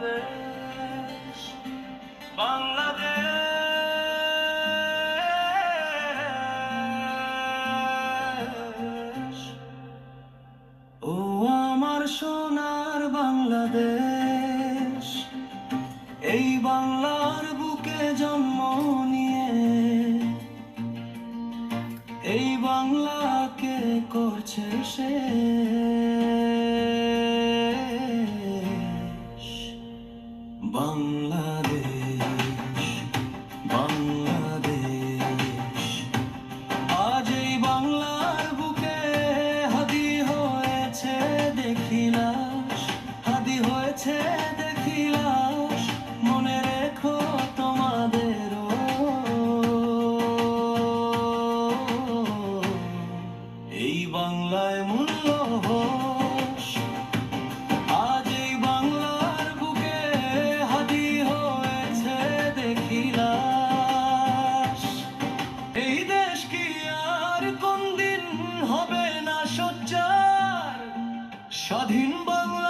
বাংলাদেশ, বাংলাদেশ। ও আমার সোনার বাংলাদেশ, এই বাংলার বুকে জন্ম নিয়ে এই বাংলাকে করছে শেষ। বাংলাদেশ, বাংলাদেশ, আজ এই বাংলার বুকে হাদি হয়েছে দেখিলাস, হাদি হয়েছে দেখিলাস। মনে রেখো তোমাদেরও এই বাংলায় মূল্য হোস। আজ এই বাংলার বুকে হাদি হয়েছে দেখিলাস। এই দেশ কি আর কোনদিন হবে না সোচ্চার? স্বাধীন বাংলা